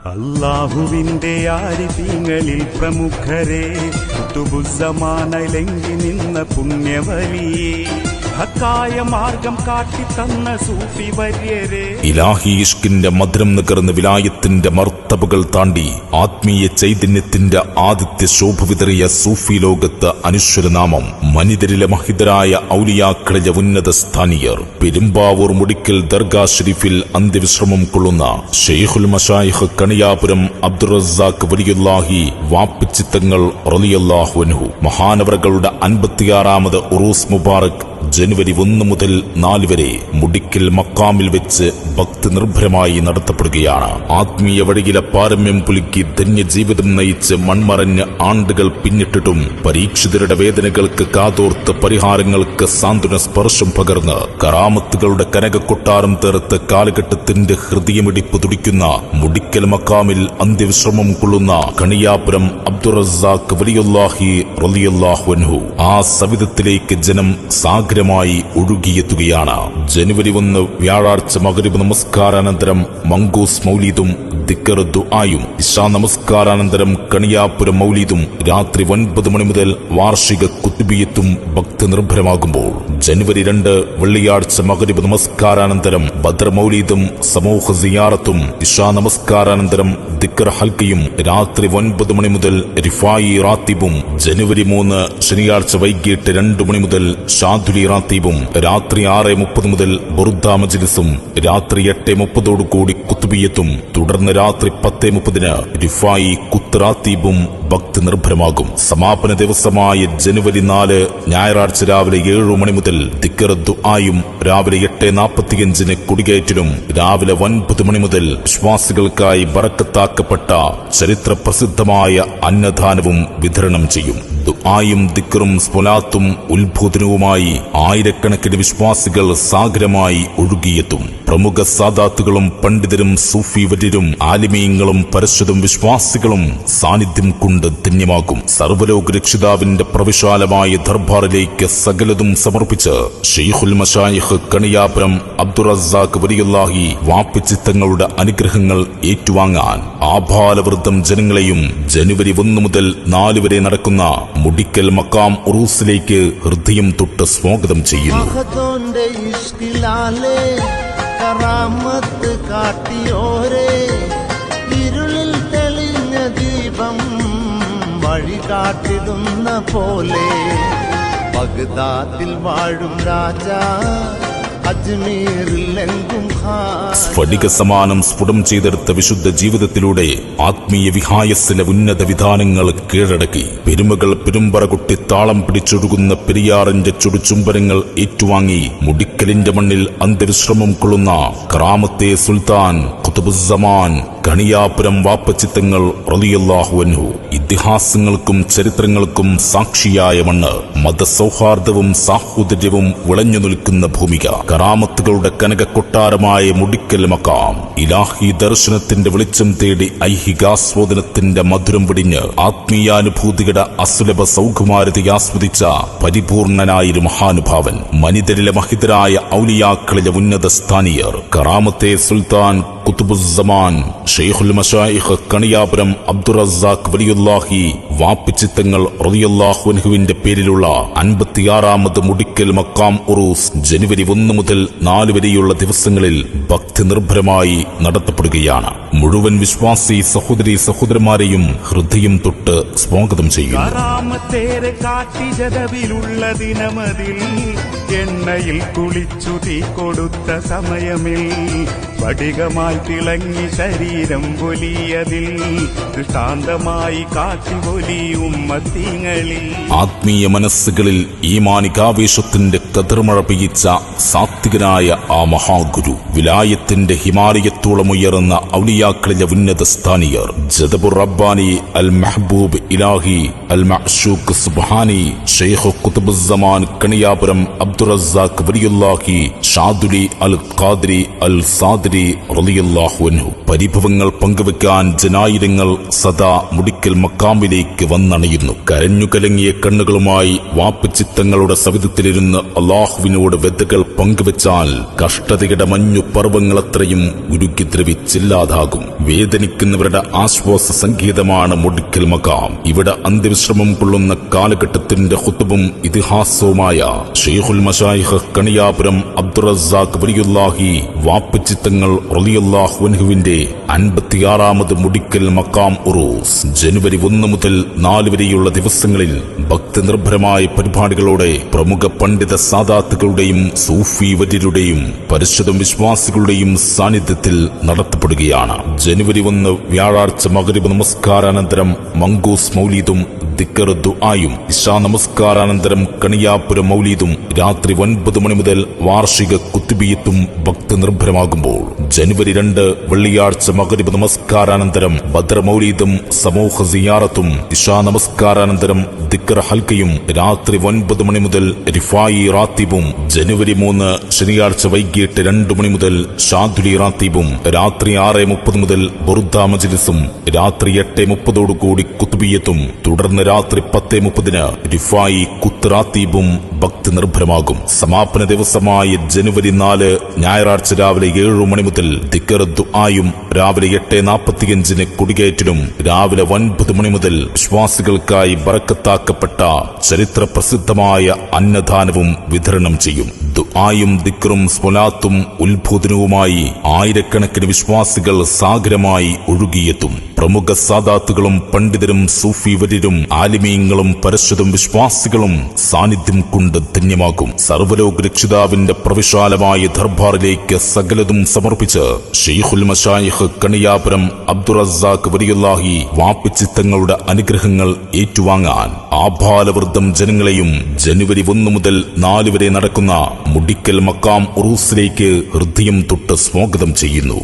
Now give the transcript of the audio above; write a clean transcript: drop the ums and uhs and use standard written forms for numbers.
അല്ലാഹുവിന്റെ ആരിഫീങ്ങളിൽ പ്രമുഖരെ കുതുബുസ്സമാനയിലെങ്കി നിന്ന പുണ്യവലിയെ ഹക്കായ മാർഗം കാട്ടിത്തന്ന സൂഫി വര്യരെ ഇലാഹി ഇഷ്കിന്റെ മധുരം നികർന്ന് വിലായത്തിന്റെ മർത്തബകൾ താണ്ടി ആത്മീയ ചൈതന്യത്തിന്റെ ആദിത്യ ശോഭ വിതറിയ സൂഫി ലോകത്ത് അനശ്വരനാമം മനിതരിലെ മഹിതരായ ഔലിയാക്കളിലെ ഉന്നത സ്ഥാനീയർ പെരുമ്പാവൂർ മുടിക്കൽ ദർഗാ ഷരീഫിൽ അന്ത്യവിശ്രമം കൊള്ളുന്ന ഷെയ്ഖുൽ മശായിഖ് കണിയാപുരം അബ്ദുർ റസാഖ് വലിയുല്ലാഹി വാപ്പിച്ചിത്തങ്ങൾ റളിയല്ലാഹു അൻഹു മഹാനവറുകളുടെ 56ാമത് ഉറൂസ് മുബാറക് ജനുവരി 1 മുതൽ 4 വരെ മുടിക്കൽ മക്കാമിൽ വെച്ച് ഭക്തി നിർഭരമായി നടത്തപ്പെടുകയാണ്. ആത്മീയ വഴിയിലെ പാരമ്യം പുലുക്കി ധന്യജീവിതം നയിച്ച് മൺമറഞ്ഞ് ആണ്ടുകൾ പിന്നിട്ടിട്ടും പരീക്ഷിതരുടെ വേദനകൾക്ക് കാതോർത്ത് പരിഹാരങ്ങൾക്ക് സാന്ത്വന സ്പർശം പകർന്ന് കറാമത്തുകളുടെ കനകക്കൊട്ടാരം തീർത്ത് കാലഘട്ടത്തിന്റെ ഹൃദയമിടിപ്പ് തുടിക്കുന്ന മുടിക്കൽ മക്കാമിൽ അന്ത്യവിശ്രമം കൊള്ളുന്ന കണിയാപുരം അബ്ദുർ റസാഖ് വലിയുല്ലാഹി റളിയല്ലാഹു അൻഹു ആ സവിധത്തിലേക്ക് ജനം സാഗരമായി ഒഴുകിയെത്തുകയാണ്. ജനുവരി 1 വ്യാഴാഴ്ച മഗ്രിബ് നമസ്കാരാനന്തരം മങ്കൂസ് മൗലീദും ദിക്ർ ദുആയും ഇശാ നമസ്കാരാനന്തരം കണിയാപുരം മൗലീദും രാത്രി 9 മണി മുതൽ വാർഷിക കുത്തുബിയത്തും ഭക്തി നിർഭരമാകുമ്പോൾ ജനുവരി 2 വെള്ളിയാഴ്ച മഗ്രിബ് നമസ്കാരാനന്തരം ബദർ മൗലീദും സമൂഹ സിയാറത്തും ഇശാ നമസ്കാരാനന്തരം ദിക്ർ ഹൽക്കയും രാത്രി 9 മണി മുതൽ റിഫായി റാത്തിബും ജനുവരി 3 ശനിയാഴ്ച വൈകിട്ട് 2 മണി മുതൽ ഷാദുലി റാത്തീബും രാത്രി 6:30 മുതൽ ബുർദ മജ്ലിസും രാത്രി 8:30 കൂടി കുത്തുബിയത്തും തുടർന്ന് രാത്രി 10:30 റിഫായി കുത്റാത്തീബും ഭക്തി നിർഭരമാകും. സമാപന ദിവസമായ ജനുവരി 4 ഞായറാഴ്ച രാവിലെ 7 മണി മുതൽ ദിക്ർ ദുആയും രാവിലെ 8:45 കൊടികയറ്റിലും രാവിലെ 9 മണി മുതൽ വിശ്വാസികൾക്കായി ബറക്കത്താക്കപ്പെട്ട ചരിത്ര പ്രസിദ്ധമായ അന്നദാനവും വിതരണം ചെയ്യും. ദുആയും ദിക്റും സ്വലാത്തും ഉത്ബോധനവുമായി ആയിരക്കണക്കിന് വിശ്വാസികൾ സാഗരമായി ഒഴുകിയെത്തും. പ്രമുഖ സാദാത്തുകളും പണ്ഡിതരും സൂഫി വര്യരും ആലിമീങ്ങളും പരശ്വതും വിശ്വാസികളും സാന്നിധ്യം കൊണ്ട് ധന്യമാകും. സർവ്വലോക രക്ഷിതാവിന്റെ പ്രവിശാലമായ ദർബാറിലേക്ക് സകലതും സമർപ്പിച്ച് ഷെയ്ഖുൽ മശായിഖ് കണിയാപുരം അബ്ദുർ റസാഖ് വലിയുല്ലാഹി വാപ്പിച്ചിത്തങ്ങളുടെ അനുഗ്രഹങ്ങൾ ഏറ്റുവാങ്ങാൻ ആഭാലവൃദ്ധം ജനങ്ങളെയും ജനുവരി 1 മുതൽ 4 വരെ നടക്കുന്ന മുടിക്കൽ മക്കാം ഉറൂസിലേക്ക് ഹൃദയം തൊട്ട് സ്വാഗതം ചെയ്യുന്നു. കറാമത്ത് കാട്ടിയോരേ ഇരുളിൽ തെളിഞ്ഞ ദീപം വഴി കാട്ടിടുന്ന പോലെ ബഗ്ദാദിൽ വാഴും രാജാ സ്ഫടിക സമാനം സ്ഫുടം ചെയ്തെടുത്ത വിശുദ്ധ ജീവിതത്തിലൂടെ ആത്മീയ വിഹായസിലെ ഉന്നത വിധാനങ്ങൾ കീഴടക്കി പെരുമകൾ പെരുമ്പറകുട്ടി താളം പിടിച്ചൊഴുകുന്ന പെരിയാറിന്റെ ചുടുചുംബനങ്ങൾ ഏറ്റുവാങ്ങി മുടിക്കലിന്റെ മണ്ണിൽ അന്ത്യവിശ്രമം കൊള്ളുന്ന കറാമത്തെ സുൽത്താൻ ഖുതുബുസ്സമാൻ കണിയാപുരം വാപ്പച്ചിത്തങ്ങൾ റളിയല്ലാഹു അൻഹു ഇതിഹാസങ്ങൾക്കും ചരിത്രങ്ങൾക്കും സാക്ഷിയായ മണ്ണ്, മതസൗഹാർദ്ദവും സാഹോദര്യവും വിളഞ്ഞു നിൽക്കുന്ന ഭൂമിക, കറാമത്തുകളുടെ കനകക്കൊട്ടാരമായ മുടിക്കൽ മക്കാം, ഇലാഹി ദർശനത്തിന്റെ വെളിച്ചം തേടി ഐഹികാസ്വാദനത്തിന്റെ മധുരം വെടിഞ്ഞ് ആത്മീയാനുഭൂതിയുടെ അസുലഭ സൗകുമാരത ആസ്വദിച്ച പരിപൂർണനായൊരു മഹാനുഭാവൻ, മനിതരിലെ മഹിതരായ ഔലിയാക്കളിലെ ഉന്നത സ്ഥാനീയർ, കറാമത്തെ സുൽത്താൻ ഖുതുബുസ്സമാൻ ഷെയ്ഖുൽ മശായിഖ് കണിയാപുരം അബ്ദുർ റസാഖ് വലിയുല്ലാഹി വാപ്പിച്ചിത്തങ്ങൾ റളിയല്ലാഹു അൻഹുവിന്റെ പേരിലുള്ള 56ാമത് മുടിക്കൽ മക്കാം ഉറൂസ് ജനുവരി 1 മുതൽ 4 വരെയുള്ള ദിവസങ്ങളിൽ ഭക്തി നിർഭരമായി നടത്തപ്പെടുകയാണ്. മുഴുവൻ വിശ്വാസി സഹോദരി സഹോദരന്മാരെയും ഹൃദയം തൊട്ട് സ്വാഗതം ചെയ്യുന്നു. എണ്ണയിൽ കുളിച്ചു തീ കൊടുത്ത സമയമിൽ സ്ഫടികമായി തിളങ്ങി ശരീരം പൊലിയതിൽ ദൃഷ്ടാന്തമായി കാട്ടി പൊലിയും മത്തിങ്ങളിൽ ആത്മീയ മനസ്സുകളിൽ ഈമാനികാവേശത്തിന്റെ കതിർമഴ പെയ്യിച്ച സാത്വികനായ ആ മഹാഗുരു, വിലായത്തിന്റെ ഹിമാലയത്തോളം ഉയർന്ന ഔലിയാക്കളിലെ ഉന്നത സ്ഥാനീയർ, ജദബുർ റബ്ബാനി അൽ മെഹബൂബ് ഇലാഹി അൽ മഅ്ശൂഖ് സുബ്ഹാനി ഷെയ്ഖ് ഖുതുബുസ്സമാൻ കണിയാപുരം അബ്ദുർ റസാഖ് വലിയുല്ലാഹി ഷാദുലി അൽ ഖാദിരി അൽ സാദിരി ഖാദിരി റളിയല്ലാഹു അൻഹു. പരിഭവങ്ങൾ പങ്കുവെക്കാൻ ജനായിരങ്ങൾ സദാ മുടിക്കൽ മക്കാമിലേക്ക് വന്നണയുന്നു. കരഞ്ഞു കലങ്ങിയ കണ്ണുകളുമായി വാപ്പച്ചിത്തങ്ങളുടെ സവിധത്തിലിരുന്ന് അള്ളാഹുവിനോട് വ്യതകൾ പങ്കുവെച്ചാൽ കഷ്ടതയുടെ മഞ്ഞു പർവ്വങ്ങളത്രയും ഉരുകിദ്രവിച്ചില്ലാതാകും. വേദനിക്കുന്നവരുടെ ആശ്വാസ സംഗീതമാണ് മുടിക്കൽ മക്കാം. ഇവിടെ അന്ത്യവിശ്രമം കൊള്ളുന്ന കാലഘട്ടത്തിന്റെ ഖുതുബും ഇതിഹാസവുമായ ശൈഖുൽ മശായിഖ് കണിയാപുരം അബ്ദുറസാഖ് വലിയുല്ലാഹി വാപ്പച്ചിത്തങ്ങൾ റളിയല്ലാഹു അൻഹുവിന്റെ 56ാമത് മുടിക്കൽ മക്കാം ഉറൂസ് ജനുവരി 1 മുതൽ 4 വരെയുള്ള ദിവസങ്ങളിൽ ഭക്തി നിർഭരമായ പരിപാടികളോടെ പ്രമുഖ പണ്ഡിത സാദാത്തുകളുടെയും സൂഫി വര്യരുടെയും പരിശുദ്ധ വിശ്വാസികളുടെയും സാന്നിധ്യത്തിൽ നടത്തപ്പെടുകയാണ്. ജനുവരി 1 വ്യാഴാഴ്ച മഗ്രിബ് നമസ്കാരാനന്തരം മങ്കൂസ് മൗലീദും ദിക്ർ ദുആയും, ഇശാ നമസ്കാരാനന്തരം കണിയാപുരം മൗലീദും, രാത്രി 9 മണി മുതൽ വാർഷിക കുത്തുബിയത്തും ഭക്തി നിർഭരമാകുമ്പോൾ ജനുവരി 2 വെള്ളിയാഴ്ച മഗ്രിബ് നമസ്കാരാനന്തരം ബദ്ർ മൗലീദും സമൂഹ സിയാറത്തും, ഇശാ നമസ്കാരാനന്തരം ദിക്ർ ഹൽക്കയും, രാത്രി 9 മണി മുതൽ റിഫായി റാത്തീബും, ജനുവരി 3 ശനിയാഴ്ച വൈകിട്ട് 2 മണി മുതൽ ഷാദുലി റാത്തീബും, രാത്രി 6:30 മുതൽ ബുർദ മജ്ലിസും, രാത്രി 8:30 കുത്തുബിയത്തും, തുടർന്ന് രാത്രി 10:30 റിഫായി കുത്ത് റാത്തീബും ഭക്തി നിർഭരമാകും. സമാപന ദിവസമായ ജനുവരി 4 ഞായറാഴ്ച രാവിലെ 7 മണി മുതൽ ദിക്ർ ദുആയും, രാവിലെ 8:45 കൊടികയറ്റലും, രാവിലെ 9 മണി മുതൽ വിശ്വാസികൾക്കായി ബറക്കത്താക്കപ്പെട്ട ചരിത്ര പ്രസിദ്ധമായ അന്നദാനവും വിതരണം ചെയ്യും. ദുആയും ദിക്റും സ്വലാത്തും ഉത്ബോധനവുമായി ആയിരക്കണക്കിന് വിശ്വാസികൾ സാഗരമായി ഒഴുകിയെത്തും. പ്രമുഖ സാദാത്തുകളും പണ്ഡിതരും സൂഫി വര്യരും ആലിമീങ്ങളും പരിശുദ്ധം വിശ്വാസികളും സാന്നിധ്യം കൊണ്ട് ധന്യമാകും. സർവ്വലോക രക്ഷിതാവിന്റെ പ്രവിശാലമായ ദർബാറിലേക്ക് സകലതും സമർപ്പിച്ച് ശൈഖുൽ മശായിഖ് കണിയാപുരം അബ്ദുറസാഖ് വലിയുല്ലാഹി വാപ്പച്ചിത്തങ്ങളുടെ അനുഗ്രഹങ്ങൾ ഏറ്റുവാങ്ങാൻ ആഭാലവൃദ്ധം ജനങ്ങളെയും ജനുവരി 1 മുതൽ 4 വരെ നടക്കുന്ന മുടിക്കൽ മക്കാം ഉറൂസിലേക്ക് ഹൃദയം തൊട്ട് സ്വാഗതം ചെയ്യുന്നു.